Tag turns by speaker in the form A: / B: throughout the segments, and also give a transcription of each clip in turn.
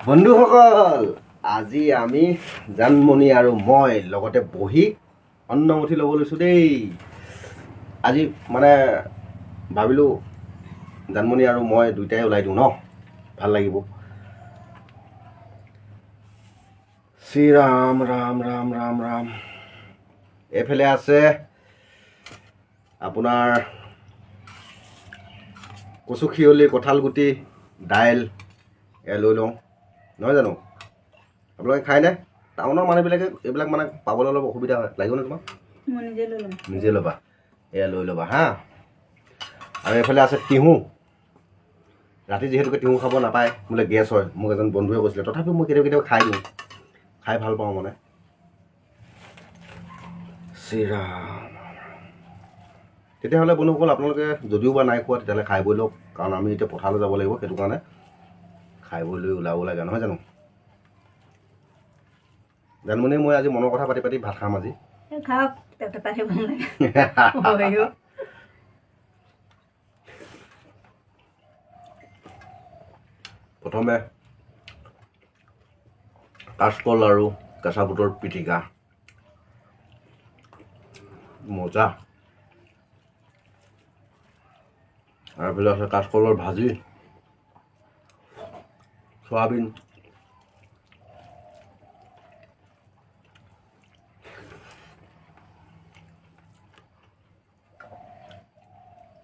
A: বন্ধুসকল, আজি আমি জানমণি আৰু মই লগতে বহি অন্নমুঠি ল'ব লৈছোঁ দেই। আজি মানে ভাবিলোঁ জানমণি আৰু মই দুইটাই ওলাই দিওঁ ন, ভাল লাগিব। শ্ৰী ৰাম ৰাম ৰাম ৰাম ৰাম। এইফালে আছে আপোনাৰ কচু খিয়লি, কঁঠাল গুটি, দাইল এয়া লৈ লওঁ, নহয় জানো? আপোনালোকে খায়নে? টাউনৰ মানুহবিলাকে এইবিলাক মানে পাবলৈ অলপ অসুবিধা হয়, লাগিবনে তোমাক?
B: মই নিজে লৈ ল'ম।
A: নিজে ল'বা, এয়া লৈ ল'বা হা। আৰু এইফালে আছে তিহু। ৰাতি যিহেতুকে তিহু খাব নাপায়, বোলে গেছ হয়, মোক এজন বন্ধুৱে কৈছিলে। তথাপিও মই কেতিয়াবা কেতিয়াবা খাই দিওঁ, খাই ভাল পাওঁ মানে। শ্ৰীৰাম। তেতিয়াহ'লে বন্ধুসকল, আপোনালোকে যদিও বা নাই খোৱা তেতিয়াহ'লে খাই বৈ লওক, কাৰণ আমি এতিয়া পথাৰলৈ যাব লাগিব, সেইটো কাৰণে খাই বৈ লৈ ওলাব লাগে, নহয় জানো? জানমণি মই আজি মনৰ কথা পাতি পাতি ভাত খাম আজি।
B: খাওক, পেপা থাকিব নালাগে।
A: প্ৰথমে কাচকল আৰু কেঁচা বুটৰ পিটিকা, মজা। আৰু এইফালে আছে কাচকলৰ ভাজি, চয়াবিন,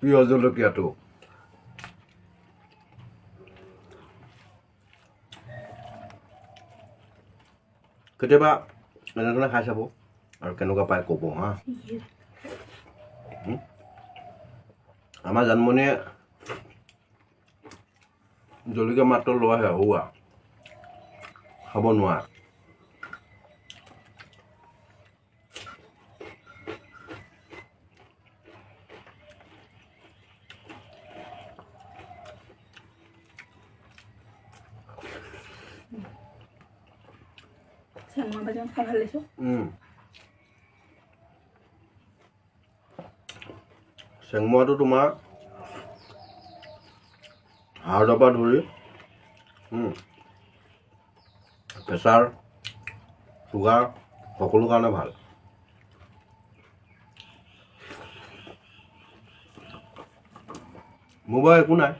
A: পিঁয়াজ জলকীয়াটো, কেতিয়াবা এনেধৰণে খাই চাব আৰু কেনেকুৱা পায় ক'ব হা। আমাৰ জানমণিয়ে জলকীয়া মাত্ৰ লোৱাহে, হোৱা খাব নোৱাৰা।
B: চেংমৰা ভাজি খাই ভাল লাগিছে।
A: চেংমৰাটো তোমাৰ হাৰ্টৰ পৰা ধৰি প্ৰেছাৰ, চুগাৰ সকলো কাৰণে ভাল। মোৰ বাৰু একো নাই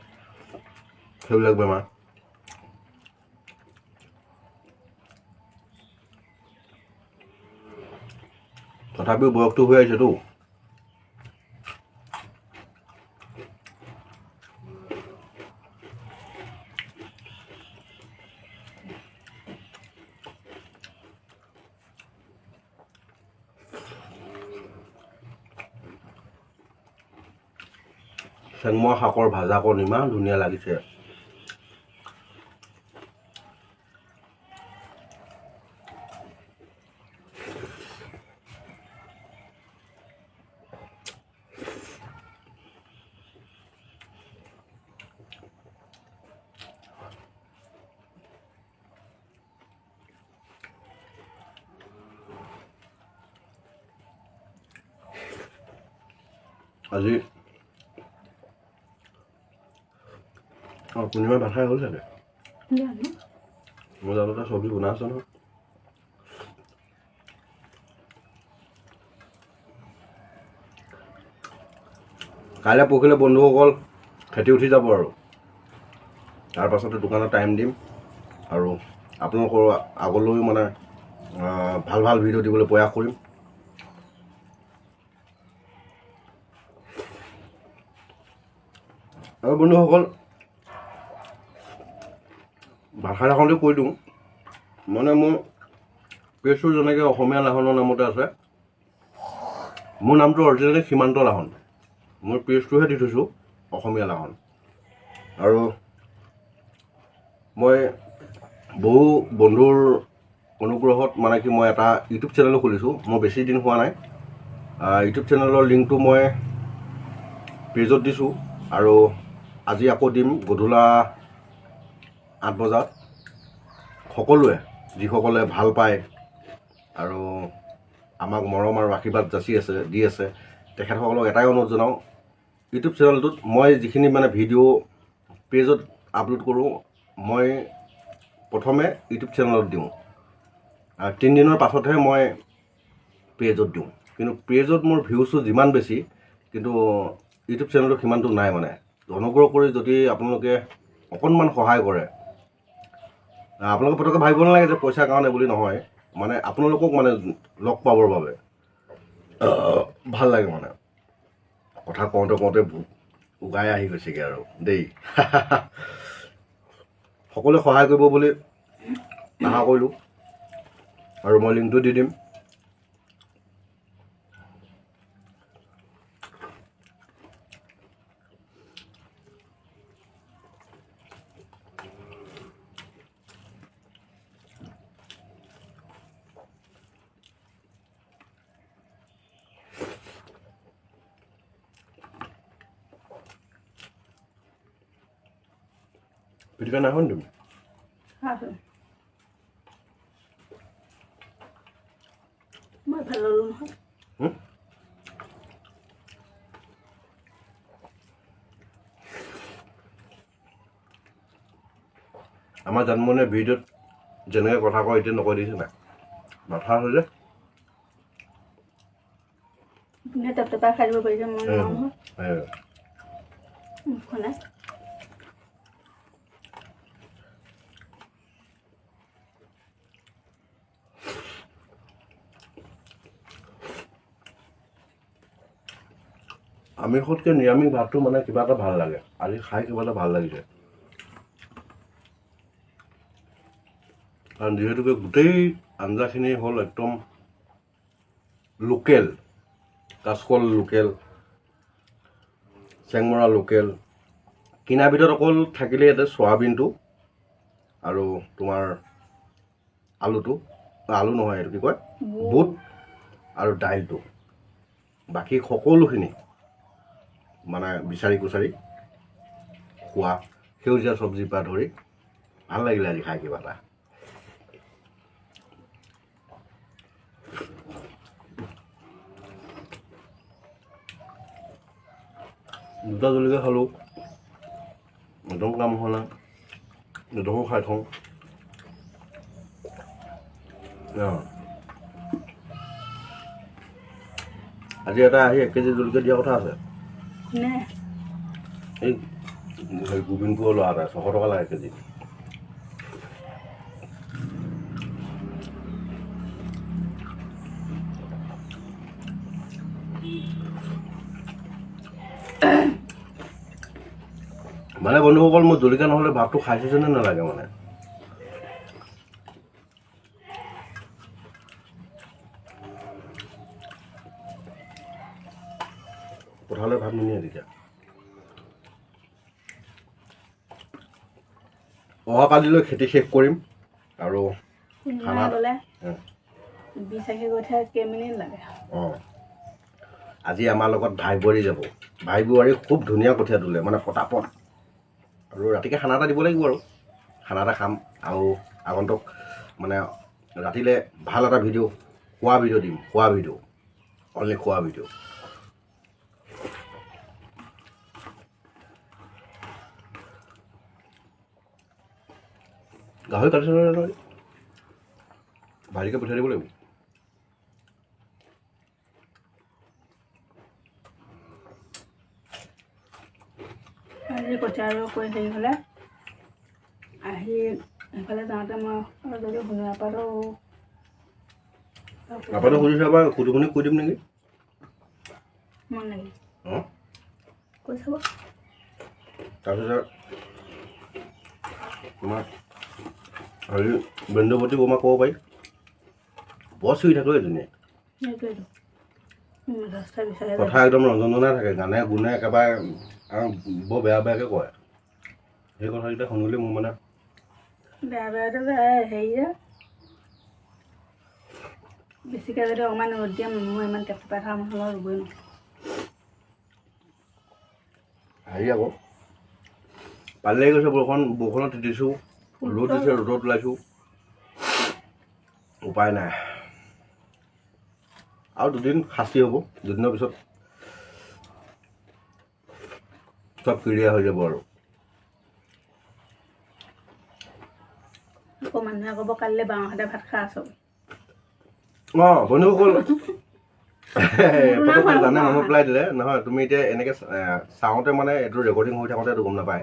A: সেইবিলাক বেমাৰ। তথাপিও বয়সটো হৈ আহিছেতো। চেংমৰা শাকৰ ভাজাকণ ইমান ধুনীয়া লাগিছে। আজি পূৰ্ণিমা ভাত খাই হ'ল চাগে। মই জানো তাত চব্জি বনাই আছে নহয়। কাইলৈ পৰহিলৈ বন্ধুসকল খেতি উঠি যাব আৰু তাৰ পাছতে দোকানত টাইম দিম আৰু আপোনালোকৰ আগলৈও মানে ভাল ভাল ভিডিঅ' দিবলৈ প্ৰয়াস কৰিম। আৰু বন্ধুসকল, ভাষা এখনতে কৈ দিওঁ, মানে মোৰ পেজটো যেনেকৈ অসমীয়া লাহনৰ নামতে আছে, মোৰ নামটো অৰিজিনেলি সীমান্ত লাহন। মোৰ পেজটোহে দি থৈছোঁ অসমীয়া লাহন। আৰু মই বহু বন্ধুৰ অনুগ্ৰহত মানে কি মই এটা ইউটিউব চেনেলো খুলিছোঁ। মই বেছি দিন হোৱা নাই। ইউটিউব চেনেলৰ লিংকটো মই পেজত দিছোঁ আৰু আজি আকৌ দিম গধূলা 8 বজাত। সকলোৱে যিসকলে ভাল পায় আৰু আমাক মৰম আৰু আশীৰ্বাদ দি আছে তেখেতসকলক এটাই অনুৰোধ জনাওঁ, ইউটিউব চেনেলটোত মই যিখিনি মানে ভিডিঅ' পেজত আপলোড কৰোঁ, মই প্ৰথমে ইউটিউব চেনেলত দিওঁ আৰু 3 দিনৰ পাছতহে মই পেজত দিওঁ। কিন্তু পেজত মোৰ ভিউজটো যিমান বেছি, কিন্তু ইউটিউব চেনেলটো সিমানটো নাই। মানে অনুগ্ৰহ কৰি যদি আপোনালোকে অকণমান সহায় কৰে, আপোনালোকে পটককৈ ভাবিব নালাগে যে পইচাৰ কাৰণে বুলি নহয়, মানে আপোনালোকক মানে লগ পাবৰ বাবে ভাল লাগে। মানে কথা কওঁতে কওঁতে উগাই আহি গৈছেগৈ আৰু দেই। সকলোৱে সহায় কৰিব বুলি আশা কৰিলোঁ আৰু মই লিংকটো দি দিম। পিটিকা নাই হয় তুমি?
B: মই ভাল ল'লোঁ নহয়।
A: আমাৰ জন্মনে ভিডিঅ'ত যেনেকৈ কথা কয় এতিয়া নকৈ দিছে নাই, মাথা আছে যে
B: আপুনি টেপটেপা খাই দিব পাৰিছে, মই নোৱাৰোঁ নহয়। মুখখনে
A: আমিষতকৈ নিৰামিষ ভাতটো মানে কিবা এটা ভাল লাগে। আজি খাই কিবা এটা ভাল লাগিছে, কাৰণ যিহেতুকে গোটেই আঞ্জাখিনি হ'ল একদম লোকেল। কাচকল লোকেল, চেংমৰা লোকেল। কিনাৰ ভিতৰত অকল থাকিলে ইয়াতে চয়াবিনটো আৰু তোমাৰ আলুটো, আলু নহয় এইটো কি কয়, বুট আৰু দাইলটো। বাকী সকলোখিনি মানে বিচাৰি কুচাৰি খোৱা সেউজীয়া চব্জিৰ পৰা ধৰি ভাল লাগিলে আজি খাই কিবা এটা। দুটা জলকীয়া খালোঁ, একদম কাম হোৱা নাই, দুটাও খাই থওঁ। আজি এটা আহি 1 কেজি জলকীয়া দিয়া কথা আছে।
B: নে
A: এই গোবিন্দপুৰৰ ল'ৰা এটা 600 টকা লাগে 1 কেজি। মানে বন্ধুসকল, মোৰ জলকীয়া নহ'লে ভাতটো খাইছে যেনে নালাগে। মানে পথাৰলৈ ভাত নিনিয়ে তেতিয়া। অহাকালিলৈ খেতি শেষ কৰিম আৰু খানা
B: গ'লে 20 গৈ থাকে কেইমিনিট লাগে।
A: আজি আমাৰ লগত ভাই বোৱাৰী যাব। ভাই বোৱাৰী খুব ধুনীয়া কঠীয়া তোলে, মানে পটাপট। আৰু ৰাতিকৈ খানা এটা দিব লাগিব আৰু খানা এটা খাম। আৰু আগন্তুক মানে ৰাতিলৈ ভাল এটা ভিডিঅ', খোৱা ভিডিঅ' দিম। খোৱা ভিডিঅ', অনলি খোৱা ভিডিঅ'। গাহৰি কাটিছে নহয়, ভাইটিকে পঠিয়াই দিব লাগিব।
B: আজি কঠীয়া কৰি হেৰি হ'লে আহি সেইফালে যাওঁতে মই যদি শুনি নাপালোঁ
A: নাপালে সুধিছে এবাৰ, সুধি শুনি কৈ দিম নেকি?
B: মন লাগিল
A: অঁ,
B: কৈ চাব।
A: তাৰপিছত তোমাৰ হেৰি বেন্দুপতি বৌমাক ক'ব পাৰি, বৰ চিঞৰি থাকোঁ এজনীয়ে।
B: সেইটোৱেতো ৰাস্তা বিচাৰে
A: কথা একদম ৰঞ্জনজনাই থাকে, গানে গুণে একেবাৰে আৰু বৰ বেয়া বেয়াকৈ কয়। সেই কথাকেইটা শুনিলে মোৰ মানে
B: বেয়া বেয়াটো হেৰি যে বেছিকৈ যদি অকণমান ৰ'দ দিয়ে, মই ইমান টেপটেপাই থকা মছলা ৰুবই নোৱাৰোঁ।
A: হেৰি আকৌ পানী লাগি গৈছে, বৰষুণত তিতিছোঁ, ৰ'দ দিছে, ৰ'দত ওলাইছোঁ, উপায় নাই। আৰু 2 দিন শাস্তি হ'ব, 2 দিনৰ পিছত চব ক্লিয়াৰ হৈ যাব আৰু
B: আকৌ মানুহে ক'ব কালিলৈ বাওঁহাতে ভাত খাই আছ
A: অঁ বন্ধুসকল পটককৈ জানে মনত পেলাই দিলে নহয় তুমি এতিয়া এনেকৈ চাওঁতে মানে এইটো ৰেকৰ্ডিং হৈ থাকোঁতে এইটো গম নাপায়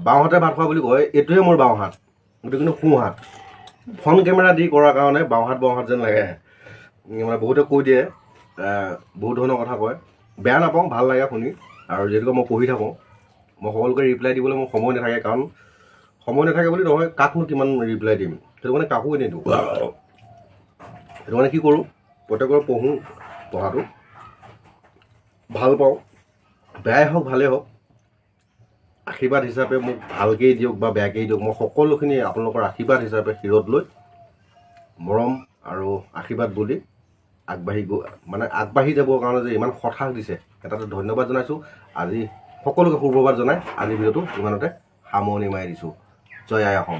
A: বাওঁহাতে ভাত খোৱা বুলি কয় এইটোৱে মোৰ বাওঁহাত এইটো কিন্তু সোঁহাত ফ্ৰণ্ট কেমেৰা দি কৰাৰ কাৰণে বাওঁহাত যেন লাগে মানে বহুতে কৈ দিয়ে বহুত ধৰণৰ কথা কয় বেয়া নাপাওঁ ভাল লাগে শুনি আৰু যিহেতুকে মই পঢ়ি থাকোঁ মই সকলোকে ৰিপ্লাই দিবলৈ মোৰ সময় নাথাকে কাৰণ সময় নাথাকে বুলি নহয় কাকনো কিমান ৰিপ্লাই দিম সেইটো কাৰণে কাকো নিদিওঁ সেইটো কাৰণে কি কৰোঁ প্ৰত্যেকৰ পঢ়োঁ পঢ়াটো ভাল পাওঁ বেয়াই হওক ভালেই হওক আশীৰ্বাদ হিচাপে মোক ভালকেই দিয়ক বা বেয়াকেই দিয়ক মই সকলোখিনি আপোনালোকৰ আশীৰ্বাদ হিচাপে শিৰত লৈ মৰম আৰু আশীৰ্বাদ বুলি আগবাঢ়ি যাবৰ কাৰণে যে ইমান সৎসাহ দিছে এটাতে ধন্যবাদ জনাইছোঁ আজি সকলোকে সুপ্ৰভাত জনাই আজি ভিডিঅ'টো ইমানতে সামৰণি মাৰি দিছোঁ জয় আই অসম